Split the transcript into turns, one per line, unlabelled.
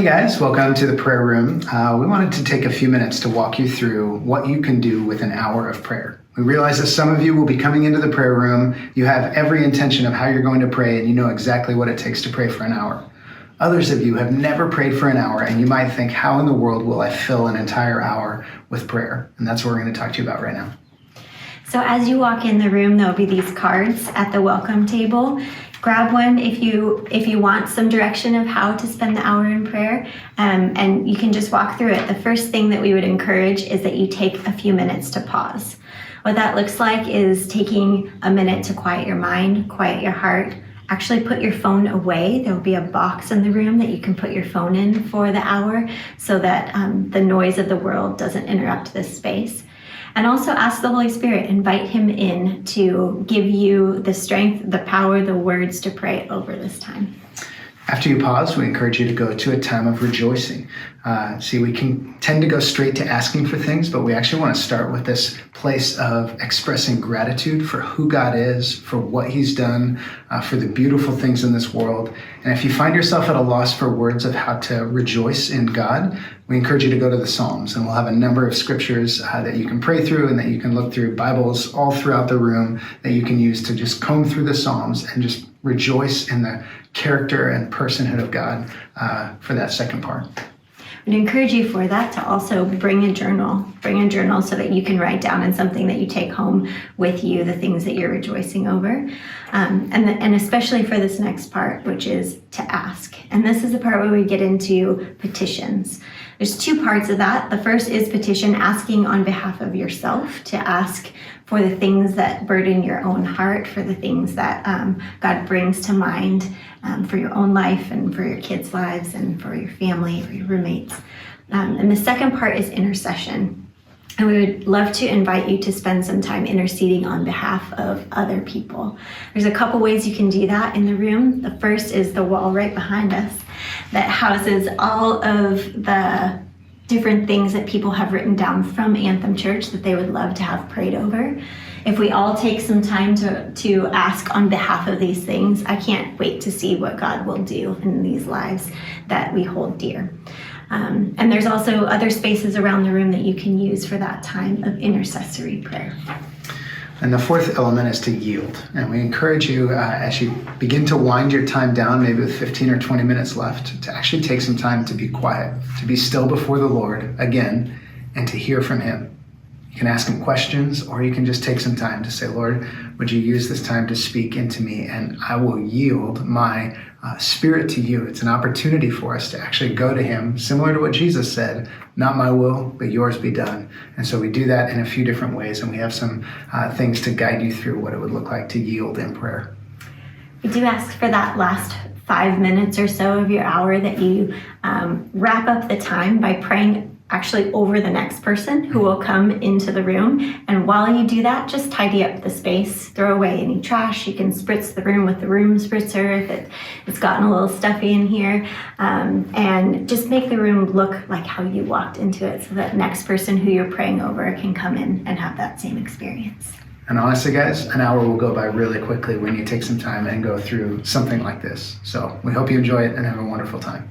Hey guys, welcome to the prayer room. We wanted to take a few minutes to walk you through what you can do with an hour of prayer. We realize that some of you will be coming into the prayer room. You have every intention of how you're going to pray and you know exactly what it takes to pray for an hour. Others of you have never prayed for an hour and you might think, how in the world will I fill an entire hour with prayer? And that's what we're going to talk to you about right now.
So as you walk in the room, there'll be these cards at the welcome table. Grab one if you want some direction of how to spend the hour in prayer, and you can just walk through it. The first thing that we would encourage is that you take a few minutes to pause. What that looks like is taking a minute to quiet your mind, quiet your heart, actually put your phone away. There will be a box in the room that you can put your phone in for the hour so that the noise of the world doesn't interrupt this space. And also ask the Holy Spirit, invite him in to give you the strength, the power, the words to pray over this time.
After you pause, we encourage you to go to a time of rejoicing. We can tend to go straight to asking for things, but we actually want to start with this place of expressing gratitude for who God is, for what he's done, for the beautiful things in this world. And if you find yourself at a loss for words of how to rejoice in God, we encourage you to go to the Psalms, and we'll have a number of scriptures that you can pray through and that you can look through, Bibles all throughout the room that you can use to just comb through the Psalms and just rejoice in the character and personhood of God for that second part.
I'd encourage you for that to also bring a journal so that you can write down in something that you take home with you the things that you're rejoicing over. And especially for this next part, which is to ask. And this is the part where we get into petitions. There's two parts of that. The first is petition, asking on behalf of yourself, to ask for the things that burden your own heart, for the things that God brings to mind for your own life and for your kids' lives and for your family, for your roommates. And the second part is intercession. And we would love to invite you to spend some time interceding on behalf of other people. There's a couple ways you can do that in the room. The first is the wall right behind us that houses all of the different things that people have written down from Anthem Church that they would love to have prayed over. If we all take some time to ask on behalf of these things, I can't wait to see what God will do in these lives that we hold dear. And there's also other spaces around the room that you can use for that time of intercessory prayer.
And the fourth element is to yield. And we encourage you, as you begin to wind your time down, maybe with 15 or 20 minutes left, to actually take some time to be quiet, to be still before the Lord again, and to hear from him. You can ask him questions, or you can just take some time to say, Lord, would you use this time to speak into me, and I will yield my spirit to you. It's an opportunity for us to actually go to him, similar to what Jesus said, not my will, but yours be done. And so we do that in a few different ways, and we have some things to guide you through what it would look like to yield in prayer.
We do ask for that last 5 minutes or so of your hour that you wrap up the time by praying actually over the next person who will come into the room. And while you do that, just tidy up the space, throw away any trash. You can spritz the room with the room spritzer if it's gotten a little stuffy in here. And just make the room look like how you walked into it so that next person who you're praying over can come in and have that same experience.
And honestly, guys, an hour will go by really quickly when you take some time and go through something like this. So we hope you enjoy it and have a wonderful time.